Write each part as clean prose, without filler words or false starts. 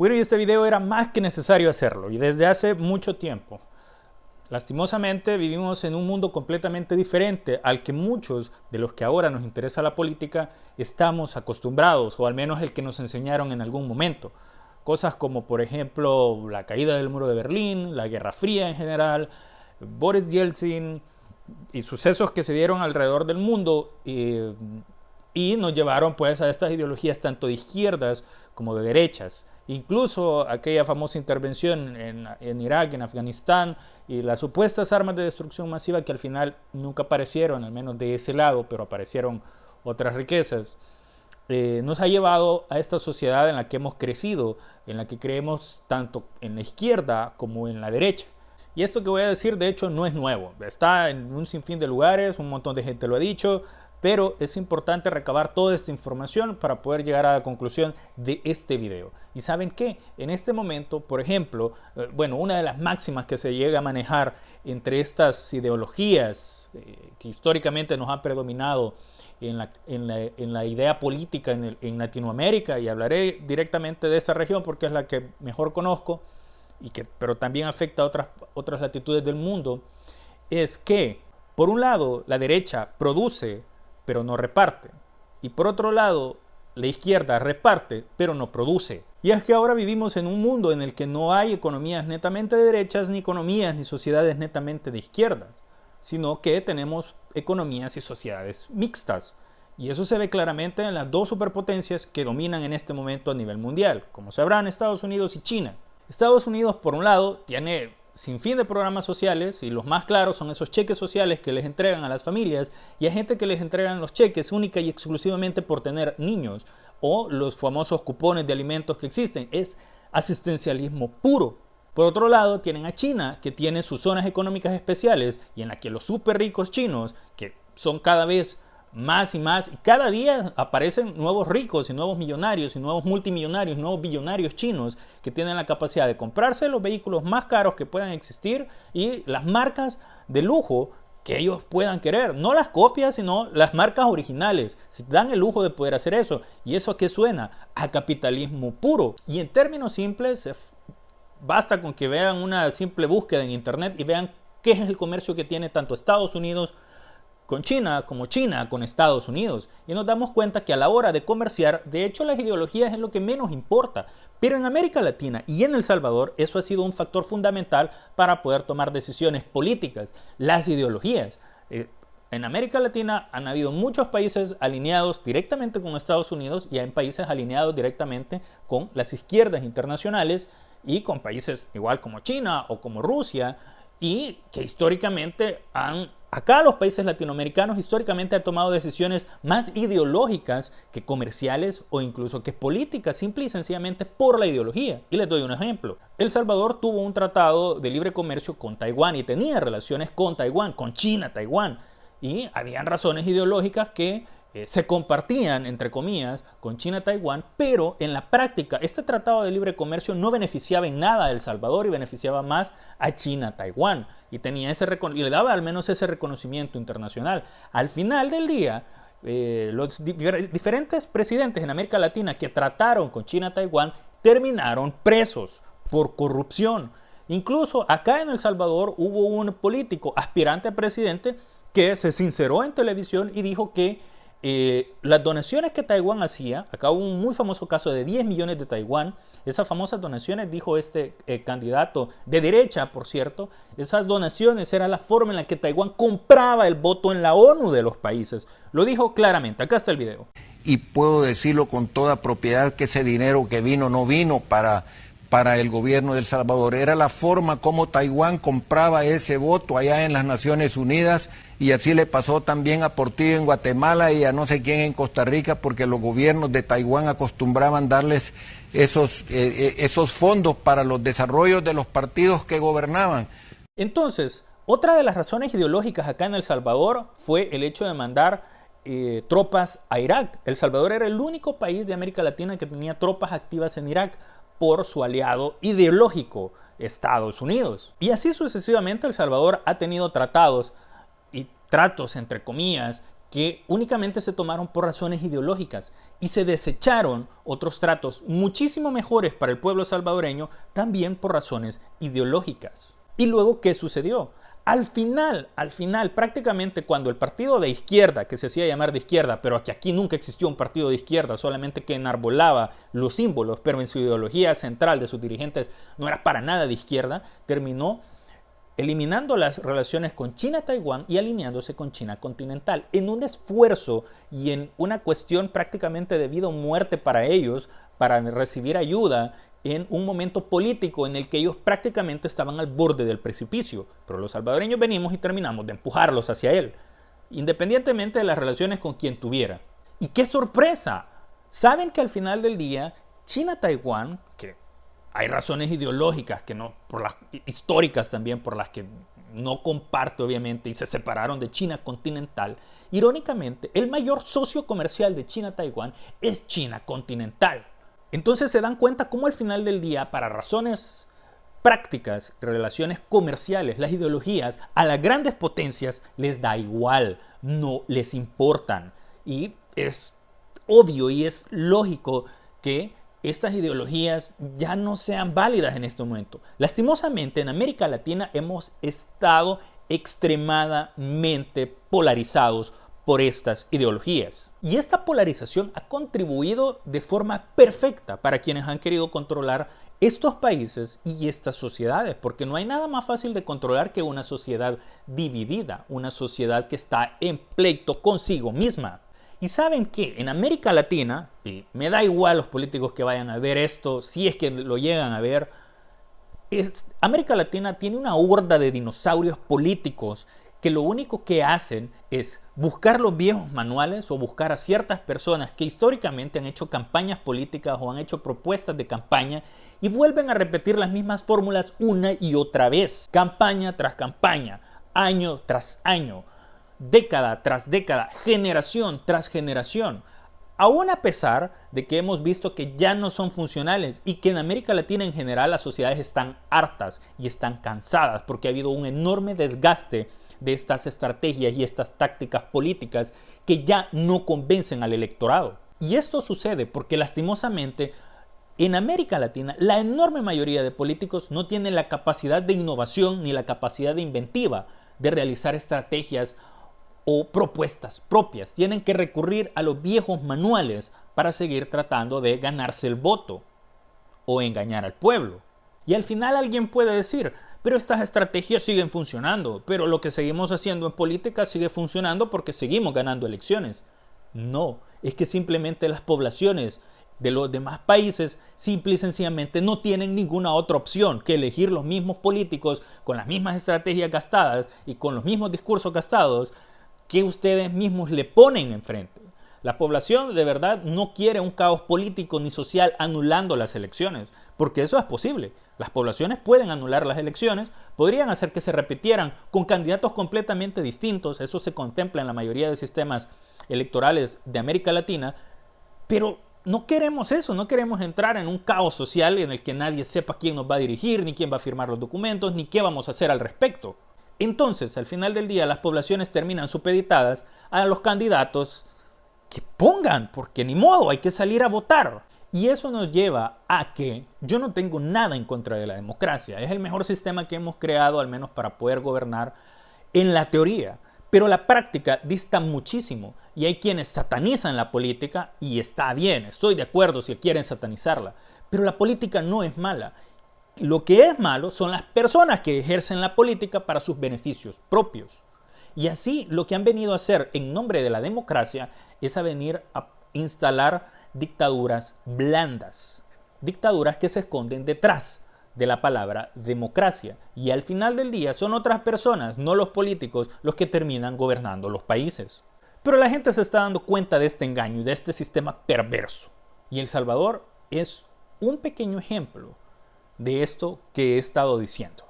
Bueno, y este video era más que necesario hacerlo, y desde hace mucho tiempo. Lastimosamente vivimos en un mundo completamente diferente al que muchos de los que ahora nos interesa la política estamos acostumbrados, o al menos el que nos enseñaron en algún momento. Cosas como, por ejemplo, la caída del muro de Berlín, la Guerra Fría en general, Boris Yeltsin y sucesos que se dieron alrededor del mundo y nos llevaron pues a estas ideologías tanto de izquierdas como de derechas. Incluso aquella famosa intervención en Irak, en Afganistán, y las supuestas armas de destrucción masiva que al final nunca aparecieron, al menos de ese lado, pero aparecieron otras riquezas, nos ha llevado a esta sociedad en la que hemos crecido, en la que creemos tanto en la izquierda como en la derecha. Y esto que voy a decir, de hecho, no es nuevo. Está en un sinfín de lugares, un montón de gente lo ha dicho, pero es importante recabar toda esta información para poder llegar a la conclusión de este video. ¿Y saben qué? En este momento, por ejemplo, una de las máximas que se llega a manejar entre estas ideologías que históricamente nos han predominado en la idea política en Latinoamérica, y hablaré directamente de esta región porque es la que mejor conozco, pero también afecta a otras latitudes del mundo, es que, por un lado, la derecha produce, pero no reparte. Y por otro lado, la izquierda reparte, pero no produce. Y es que ahora vivimos en un mundo en el que no hay economías netamente de derechas, ni economías ni sociedades netamente de izquierdas, sino que tenemos economías y sociedades mixtas. Y eso se ve claramente en las dos superpotencias que dominan en este momento a nivel mundial, como sabrán, Estados Unidos y China. Estados Unidos, por un lado, tiene sinfín de programas sociales, y los más claros son esos cheques sociales que les entregan a las familias y a gente que les entregan los cheques única y exclusivamente por tener niños, o los famosos cupones de alimentos que existen. Es asistencialismo puro. Por otro lado, tienen a China, que tiene sus zonas económicas especiales y en la que los súper ricos chinos, que son cada vez más y más, y cada día aparecen nuevos ricos y nuevos millonarios y nuevos multimillonarios, nuevos billonarios chinos que tienen la capacidad de comprarse los vehículos más caros que puedan existir y las marcas de lujo que ellos puedan querer, no las copias, sino las marcas originales. Se dan el lujo de poder hacer eso. ¿Y eso a qué suena? A capitalismo puro. Y en términos simples, basta con que vean una simple búsqueda en internet y vean qué es el comercio que tiene tanto Estados Unidos con China como China con Estados Unidos, y nos damos cuenta que a la hora de comerciar, de hecho, las ideologías es lo que menos importa. Pero en América Latina y en El Salvador eso ha sido un factor fundamental para poder tomar decisiones políticas, las ideologías. En América Latina han habido muchos países alineados directamente con Estados Unidos y hay países alineados directamente con las izquierdas internacionales y con países igual como China o como Rusia, y que históricamente acá los países latinoamericanos históricamente han tomado decisiones más ideológicas que comerciales o incluso que políticas, simple y sencillamente por la ideología. Y les doy un ejemplo. El Salvador tuvo un tratado de libre comercio con Taiwán y tenía relaciones con Taiwán, con China, Taiwán. Y habían razones ideológicas que se compartían, entre comillas, con China, Taiwán, pero en la práctica este tratado de libre comercio no beneficiaba en nada a El Salvador y beneficiaba más a China, Taiwán, y le daba al menos ese reconocimiento internacional. Al final del día, los diferentes presidentes en América Latina que trataron con China, Taiwán, terminaron presos por corrupción. Incluso acá en El Salvador hubo un político aspirante a presidente que se sinceró en televisión y dijo que las donaciones que Taiwán hacía, acá hubo un muy famoso caso de 10 millones de Taiwán, esas famosas donaciones, dijo este candidato de derecha, por cierto, esas donaciones era la forma en la que Taiwán compraba el voto en la ONU de los países. Lo dijo claramente, acá está el video. Y puedo decirlo con toda propiedad que ese dinero que vino no vino para el gobierno de El Salvador, era la forma como Taiwán compraba ese voto allá en las Naciones Unidas, y así le pasó también a Portillo en Guatemala y a no sé quién en Costa Rica, porque los gobiernos de Taiwán acostumbraban darles esos fondos para los desarrollos de los partidos que gobernaban. Entonces, otra de las razones ideológicas acá en El Salvador fue el hecho de mandar tropas a Irak. El Salvador era el único país de América Latina que tenía tropas activas en Irak por su aliado ideológico, Estados Unidos. Y así sucesivamente El Salvador ha tenido tratados y tratos, entre comillas, que únicamente se tomaron por razones ideológicas y se desecharon otros tratos muchísimo mejores para el pueblo salvadoreño también por razones ideológicas. ¿Y luego qué sucedió? Al final, prácticamente cuando el partido de izquierda, que se hacía llamar de izquierda, pero que aquí nunca existió un partido de izquierda, solamente que enarbolaba los símbolos, pero en su ideología central de sus dirigentes no era para nada de izquierda, terminó eliminando las relaciones con China-Taiwán y alineándose con China continental, en un esfuerzo y en una cuestión prácticamente de vida o muerte para ellos, para recibir ayuda en un momento político en el que ellos prácticamente estaban al borde del precipicio. Pero los salvadoreños venimos y terminamos de empujarlos hacia él, independientemente de las relaciones con quien tuviera. ¡Y qué sorpresa! Saben que al final del día, China-Taiwán, que hay razones ideológicas, que no, por las históricas también, por las que no comparto obviamente, y se separaron de China continental. Irónicamente, el mayor socio comercial de China-Taiwán es China continental. Entonces se dan cuenta cómo al final del día, para razones prácticas, relaciones comerciales, las ideologías, a las grandes potencias les da igual, no les importan. Y es obvio y es lógico que estas ideologías ya no sean válidas en este momento. Lastimosamente, en América Latina hemos estado extremadamente polarizados por estas ideologías. Y esta polarización ha contribuido de forma perfecta para quienes han querido controlar estos países y estas sociedades, porque no hay nada más fácil de controlar que una sociedad dividida, una sociedad que está en pleito consigo misma. Y saben que en América Latina, y me da igual los políticos que vayan a ver esto, si es que lo llegan a ver, América Latina tiene una horda de dinosaurios políticos que lo único que hacen es buscar los viejos manuales o buscar a ciertas personas que históricamente han hecho campañas políticas o han hecho propuestas de campaña y vuelven a repetir las mismas fórmulas una y otra vez, campaña tras campaña, año tras año, década tras década, generación tras generación. Aún a pesar de que hemos visto que ya no son funcionales y que en América Latina en general las sociedades están hartas y están cansadas porque ha habido un enorme desgaste de estas estrategias y estas tácticas políticas que ya no convencen al electorado. Y esto sucede porque lastimosamente en América Latina la enorme mayoría de políticos no tienen la capacidad de innovación ni la capacidad de inventiva de realizar estrategias o propuestas propias. Tienen que recurrir a los viejos manuales para seguir tratando de ganarse el voto o engañar al pueblo. Y al final alguien puede decir, pero estas estrategias siguen funcionando, pero lo que seguimos haciendo en política sigue funcionando porque seguimos ganando elecciones. No, es que simplemente las poblaciones de los demás países simple y sencillamente no tienen ninguna otra opción que elegir los mismos políticos con las mismas estrategias gastadas y con los mismos discursos gastados que ustedes mismos le ponen enfrente. La población de verdad no quiere un caos político ni social anulando las elecciones, porque eso es posible. Las poblaciones pueden anular las elecciones, podrían hacer que se repitieran con candidatos completamente distintos, eso se contempla en la mayoría de sistemas electorales de América Latina, pero no queremos eso, no queremos entrar en un caos social en el que nadie sepa quién nos va a dirigir, ni quién va a firmar los documentos, ni qué vamos a hacer al respecto. Entonces, al final del día, las poblaciones terminan supeditadas a los candidatos que pongan, porque ni modo, hay que salir a votar. Y eso nos lleva a que yo no tengo nada en contra de la democracia. Es el mejor sistema que hemos creado, al menos para poder gobernar en la teoría. Pero la práctica dista muchísimo. Y hay quienes satanizan la política y está bien, estoy de acuerdo si quieren satanizarla. Pero la política no es mala. Lo que es malo son las personas que ejercen la política para sus beneficios propios. Y así lo que han venido a hacer en nombre de la democracia es a venir a instalar dictaduras blandas, dictaduras que se esconden detrás de la palabra democracia. Y al final del día son otras personas, no los políticos, los que terminan gobernando los países. Pero la gente se está dando cuenta de este engaño y de este sistema perverso. Y El Salvador es un pequeño ejemplo de esto que he estado diciendo.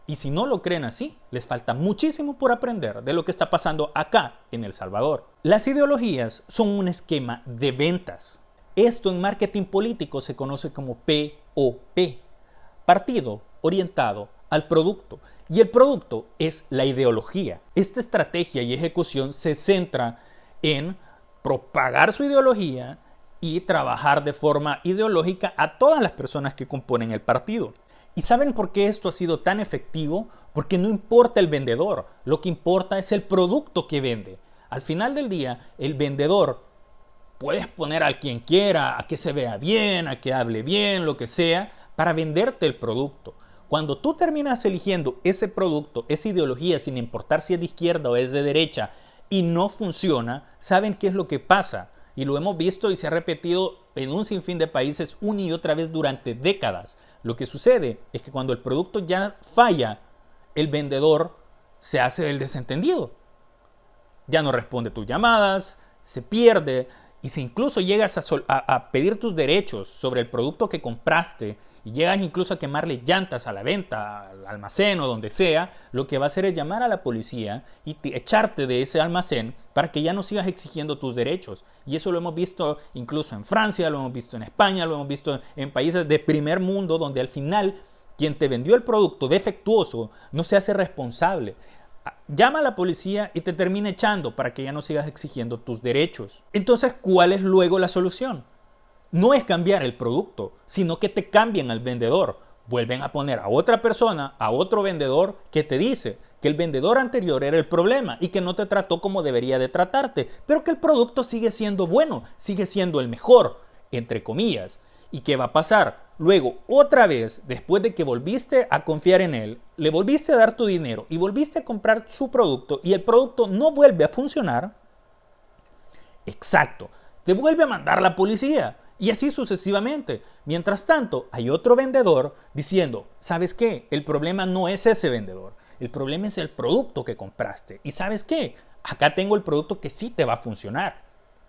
Y si no lo creen así, les falta muchísimo por aprender de lo que está pasando acá en El Salvador. Las ideologías son un esquema de ventas. Esto en marketing político se conoce como POP, Partido Orientado al producto. Y el producto es la ideología. Esta estrategia y ejecución se centra en propagar su ideología y trabajar de forma ideológica a todas las personas que componen el partido. ¿Y saben por qué esto ha sido tan efectivo? Porque no importa el vendedor, lo que importa es el producto que vende. Al final del día, el vendedor puedes poner a quien quiera, a que se vea bien, a que hable bien, lo que sea, para venderte el producto. Cuando tú terminas eligiendo ese producto, esa ideología, sin importar si es de izquierda o es de derecha, y no funciona, ¿saben qué es lo que pasa? Y lo hemos visto y se ha repetido en un sinfín de países una y otra vez durante décadas. Lo que sucede es que cuando el producto ya falla, el vendedor se hace el desentendido. Ya no responde tus llamadas, se pierde, y si incluso llegas a pedir tus derechos sobre el producto que compraste y llegas incluso a quemarle llantas a la venta, al almacén o donde sea, lo que va a hacer es llamar a la policía y echarte de ese almacén para que ya no sigas exigiendo tus derechos. Y eso lo hemos visto incluso en Francia, lo hemos visto en España, lo hemos visto en países de primer mundo, donde al final quien te vendió el producto defectuoso no se hace responsable. Llama a la policía y te termina echando para que ya no sigas exigiendo tus derechos. Entonces, ¿cuál es luego la solución? No es cambiar el producto, sino que te cambien al vendedor. Vuelven a poner a otra persona, a otro vendedor que te dice que el vendedor anterior era el problema y que no te trató como debería de tratarte, pero que el producto sigue siendo bueno, sigue siendo el mejor, entre comillas. ¿Y qué va a pasar? Luego, otra vez, después de que volviste a confiar en él, le volviste a dar tu dinero y volviste a comprar su producto y el producto no vuelve a funcionar, exacto, te vuelve a mandar la policía. Y así sucesivamente. Mientras tanto, hay otro vendedor diciendo, ¿sabes qué? El problema no es ese vendedor. El problema es el producto que compraste. ¿Y sabes qué? Acá tengo el producto que sí te va a funcionar.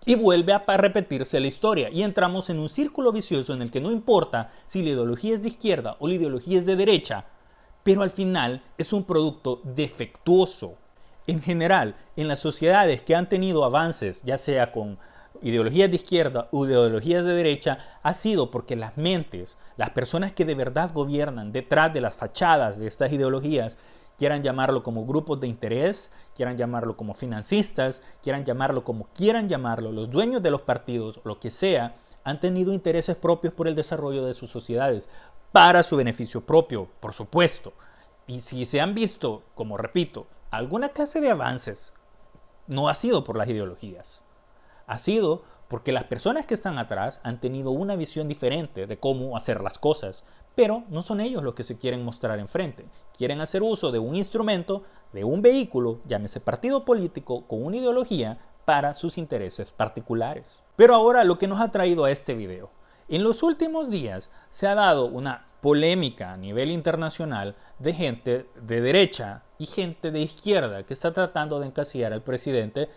Y vuelve a repetirse la historia. Y entramos en un círculo vicioso en el que no importa si la ideología es de izquierda o la ideología es de derecha, pero al final es un producto defectuoso. En general, en las sociedades que han tenido avances, ya sea con ideologías de izquierda o ideologías de derecha, ha sido porque las mentes, las personas que de verdad gobiernan detrás de las fachadas de estas ideologías, quieran llamarlo como grupos de interés, quieran llamarlo como financistas, quieran llamarlo como quieran llamarlo, los dueños de los partidos, lo que sea, han tenido intereses propios por el desarrollo de sus sociedades, para su beneficio propio, por supuesto. Y si se han visto, como repito, alguna clase de avances, no ha sido por las ideologías. Ha sido porque las personas que están atrás han tenido una visión diferente de cómo hacer las cosas, pero no son ellos los que se quieren mostrar enfrente. Quieren hacer uso de un instrumento, de un vehículo, llámese partido político, con una ideología para sus intereses particulares. Pero ahora lo que nos ha traído a este video. En los últimos días se ha dado una polémica a nivel internacional de gente de derecha y gente de izquierda que está tratando de encasillar al presidente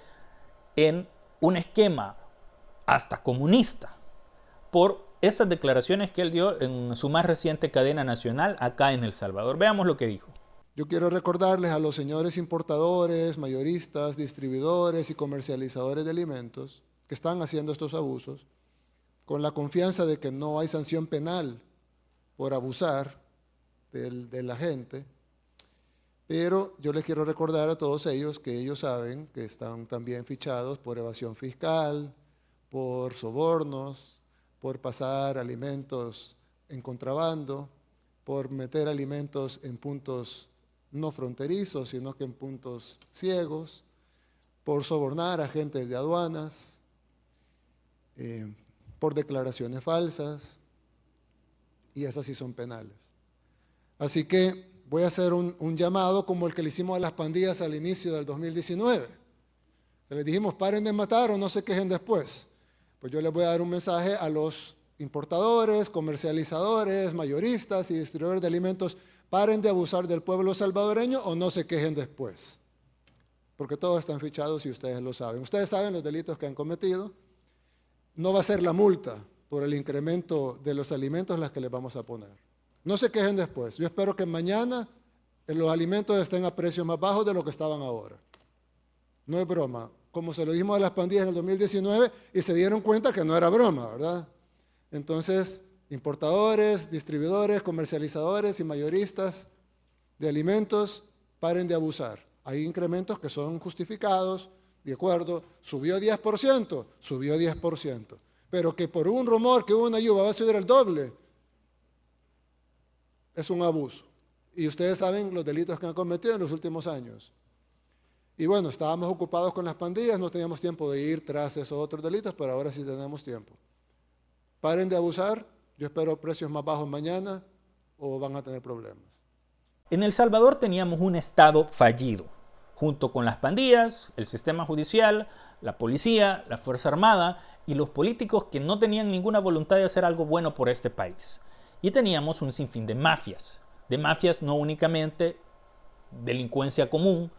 en un esquema hasta comunista por esas declaraciones que él dio en su más reciente cadena nacional acá en El Salvador. Veamos lo que dijo. Yo quiero recordarles a los señores importadores, mayoristas, distribuidores y comercializadores de alimentos que están haciendo estos abusos, con la confianza de que no hay sanción penal por abusar de la gente, pero yo les quiero recordar a todos ellos que ellos saben que están también fichados por evasión fiscal, por sobornos, por pasar alimentos en contrabando, por meter alimentos en puntos no fronterizos, sino que en puntos ciegos, por sobornar a agentes de aduanas, por declaraciones falsas, y esas sí son penales. Así que voy a hacer un llamado como el que le hicimos a las pandillas al inicio del 2019, que les dijimos paren de matar o no se quejen después. Pues yo les voy a dar un mensaje a los importadores, comercializadores, mayoristas y distribuidores de alimentos: paren de abusar del pueblo salvadoreño o no se quejen después, porque todos están fichados y ustedes lo saben. Ustedes saben los delitos que han cometido. No va a ser la multa por el incremento de los alimentos las que les vamos a poner. No se quejen después. Yo espero que mañana los alimentos estén a precios más bajos de lo que estaban ahora. No es broma. Como se lo dijimos a las pandillas en el 2019 y se dieron cuenta que no era broma, ¿verdad? Entonces, importadores, distribuidores, comercializadores y mayoristas, de alimentos, paren de abusar. Hay incrementos que son justificados, de acuerdo, subió 10%, subió 10%. Pero que por un rumor que hubo una lluvia va a subir el doble, es un abuso. Y ustedes saben los delitos que han cometido en los últimos años. Y bueno, estábamos ocupados con las pandillas, no teníamos tiempo de ir tras esos otros delitos, pero ahora sí tenemos tiempo. Paren de abusar, yo espero precios más bajos mañana o van a tener problemas. En El Salvador teníamos un Estado fallido, junto con las pandillas, el sistema judicial, la policía, la Fuerza Armada y los políticos que no tenían ninguna voluntad de hacer algo bueno por este país. Y teníamos un sinfín de mafias no únicamente delincuencia común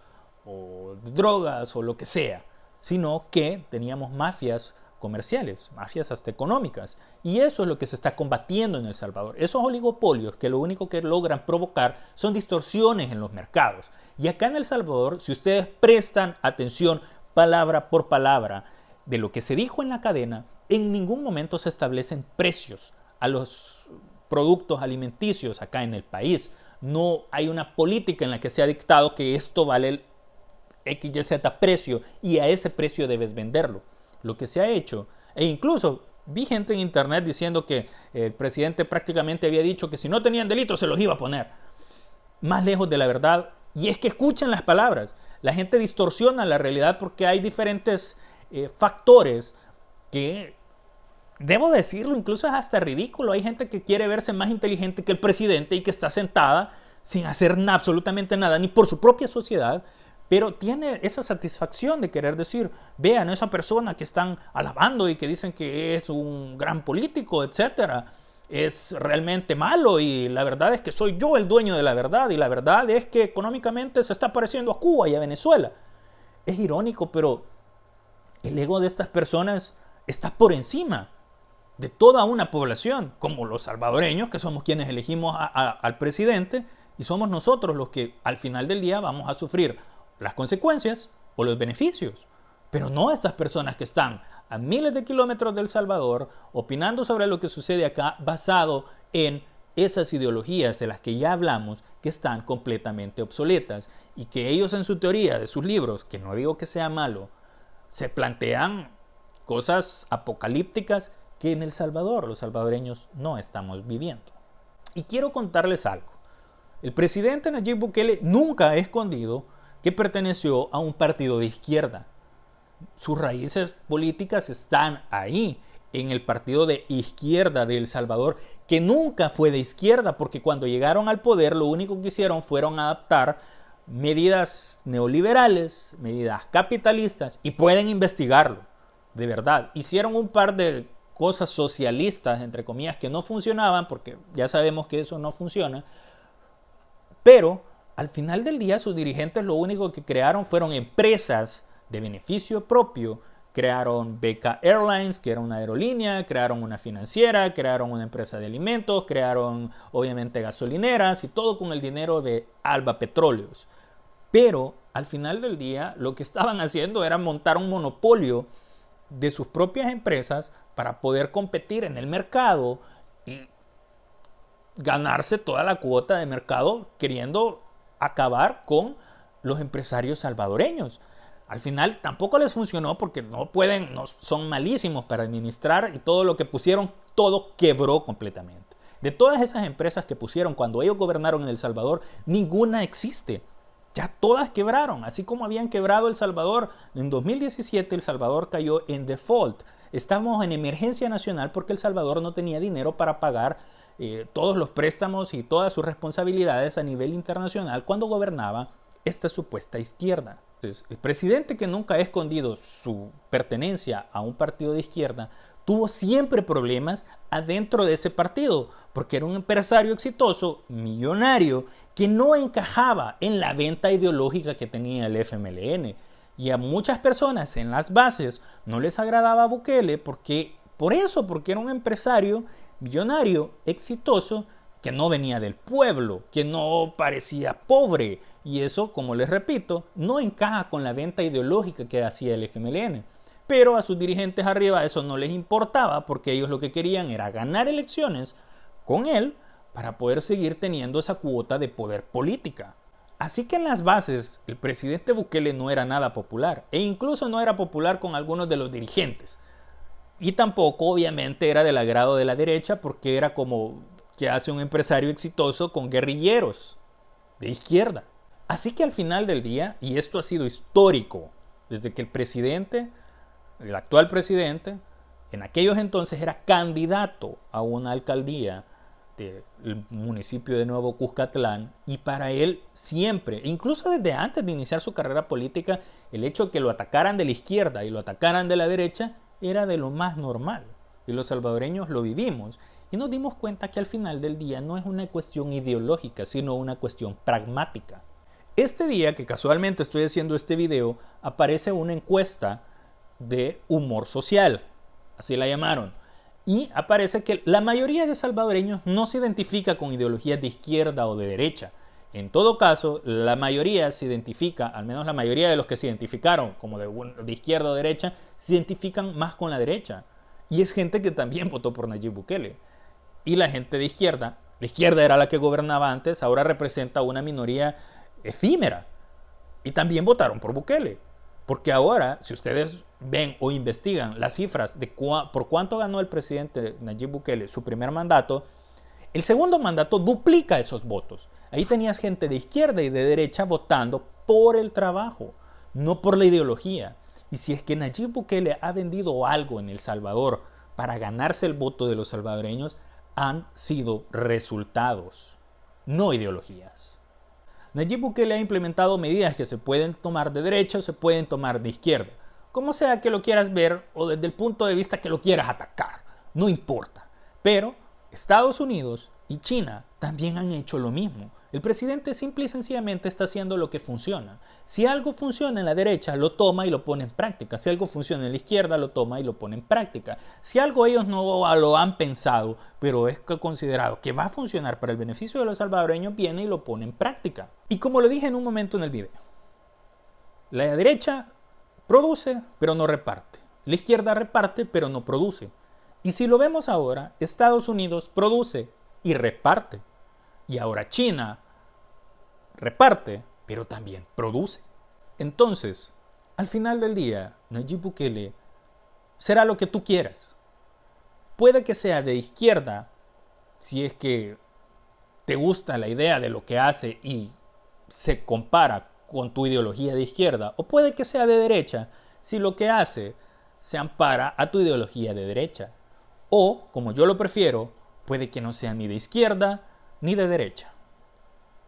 o drogas o lo que sea, sino que teníamos mafias comerciales, mafias hasta económicas. Y eso es lo que se está combatiendo en El Salvador. Esos oligopolios que lo único que logran provocar son distorsiones en los mercados. Y acá en El Salvador, si ustedes prestan atención palabra por palabra de lo que se dijo en la cadena, en ningún momento se establecen precios a los productos alimenticios acá en el país. No hay una política en la que se ha dictado que esto vale el XYZ precio y a ese precio debes venderlo. Lo que se ha hecho, e incluso vi gente en internet diciendo que el presidente prácticamente había dicho que si no tenían delitos se los iba a poner. Más lejos de la verdad. Y es que escuchen las palabras. La gente distorsiona la realidad porque hay diferentes factores que, debo decirlo, incluso es hasta ridículo. Hay gente que quiere verse más inteligente que el presidente y que está sentada sin hacer absolutamente nada, ni por su propia sociedad, pero tiene esa satisfacción de querer decir, vean a esa persona que están alabando y que dicen que es un gran político, etcétera, es realmente malo y la verdad es que soy yo el dueño de la verdad y la verdad es que económicamente se está pareciendo a Cuba y a Venezuela. Es irónico, pero el ego de estas personas está por encima de toda una población, como los salvadoreños, que somos quienes elegimos al presidente, y somos nosotros los que al final del día vamos a sufrir las consecuencias o los beneficios. Pero no estas personas que están a miles de kilómetros del Salvador opinando sobre lo que sucede acá basado en esas ideologías de las que ya hablamos que están completamente obsoletas y que ellos en su teoría de sus libros, que no digo que sea malo, se plantean cosas apocalípticas que en El Salvador los salvadoreños no estamos viviendo. Y quiero contarles algo. El presidente Nayib Bukele nunca ha escondido que perteneció a un partido de izquierda. Sus raíces políticas están ahí, en el partido de izquierda de El Salvador, que nunca fue de izquierda, porque cuando llegaron al poder lo único que hicieron fueron adaptar medidas neoliberales, medidas capitalistas, y pueden investigarlo, de verdad. Hicieron un par de cosas socialistas, entre comillas, que no funcionaban, porque ya sabemos que eso no funciona, pero al final del día sus dirigentes lo único que crearon fueron empresas de beneficio propio. Crearon Beca Airlines, que era una aerolínea, crearon una financiera, crearon una empresa de alimentos, crearon obviamente gasolineras y todo con el dinero de Alba Petróleos. Pero al final del día lo que estaban haciendo era montar un monopolio de sus propias empresas para poder competir en el mercado y ganarse toda la cuota de mercado, queriendo acabar con los empresarios salvadoreños. Al final tampoco les funcionó porque no pueden, son malísimos para administrar y todo lo que pusieron, todo quebró completamente. De todas esas empresas que pusieron cuando ellos gobernaron en El Salvador, ninguna existe. Ya todas quebraron, así como habían quebrado El Salvador. En 2017 El Salvador cayó en default. Estamos en emergencia nacional porque El Salvador no tenía dinero para pagar todos los préstamos y todas sus responsabilidades a nivel internacional cuando gobernaba esta supuesta izquierda. Entonces, el presidente, que nunca ha escondido su pertenencia a un partido de izquierda, tuvo siempre problemas adentro de ese partido, porque era un empresario exitoso, millonario, que no encajaba en la venta ideológica que tenía el FMLN. Y a muchas personas en las bases no les agradaba Bukele porque era un empresario millonario, exitoso, que no venía del pueblo, que no parecía pobre. Y eso, como les repito, no encaja con la venta ideológica que hacía el FMLN. Pero a sus dirigentes arriba eso no les importaba porque ellos lo que querían era ganar elecciones con él para poder seguir teniendo esa cuota de poder política. Así que en las bases, el presidente Bukele no era nada popular, e incluso no era popular con algunos de los dirigentes. Y tampoco, obviamente, era del agrado de la derecha, porque era como que hace un empresario exitoso con guerrilleros de izquierda. Así que al final del día, y esto ha sido histórico, desde que el actual presidente, en aquellos entonces era candidato a una alcaldía del municipio de Nuevo Cuscatlán, y para él siempre, incluso desde antes de iniciar su carrera política, el hecho de que lo atacaran de la izquierda y lo atacaran de la derecha era de lo más normal. Y los salvadoreños lo vivimos y nos dimos cuenta que al final del día no es una cuestión ideológica, sino una cuestión pragmática. Este día que casualmente estoy haciendo este video, aparece una encuesta de humor social, así la llamaron. Y aparece que la mayoría de salvadoreños no se identifica con ideologías de izquierda o de derecha. En todo caso, la mayoría se identifica, al menos la mayoría de los que se identificaron como de izquierda o derecha, se identifican más con la derecha. Y es gente que también votó por Nayib Bukele. Y la gente de izquierda, la izquierda era la que gobernaba antes, ahora representa una minoría efímera. Y también votaron por Bukele. Porque ahora, si ustedes ven o investigan las cifras de por cuánto ganó el presidente Nayib Bukele su primer mandato, el segundo mandato duplica esos votos. Ahí tenías gente de izquierda y de derecha votando por el trabajo, no por la ideología. Y si es que Nayib Bukele ha vendido algo en El Salvador para ganarse el voto de los salvadoreños, han sido resultados, no ideologías. Nayib Bukele ha implementado medidas que se pueden tomar de derecha o se pueden tomar de izquierda. Como sea que lo quieras ver o desde el punto de vista que lo quieras atacar, no importa. Pero Estados Unidos y China también han hecho lo mismo. El presidente simple y sencillamente está haciendo lo que funciona. Si algo funciona en la derecha, lo toma y lo pone en práctica. Si algo funciona en la izquierda, lo toma y lo pone en práctica. Si algo ellos no lo han pensado, pero es considerado que va a funcionar para el beneficio de los salvadoreños, viene y lo pone en práctica. Y como lo dije en un momento en el video, la derecha produce, pero no reparte. La izquierda reparte, pero no produce. Y si lo vemos ahora, Estados Unidos produce y reparte. Y ahora China reparte, pero también produce. Entonces, al final del día, Nayib Bukele será lo que tú quieras. Puede que sea de izquierda, si es que te gusta la idea de lo que hace y se compara con tu ideología de izquierda, o puede que sea de derecha, si lo que hace se ampara a tu ideología de derecha. O, como yo lo prefiero, puede que no sea ni de izquierda ni de derecha.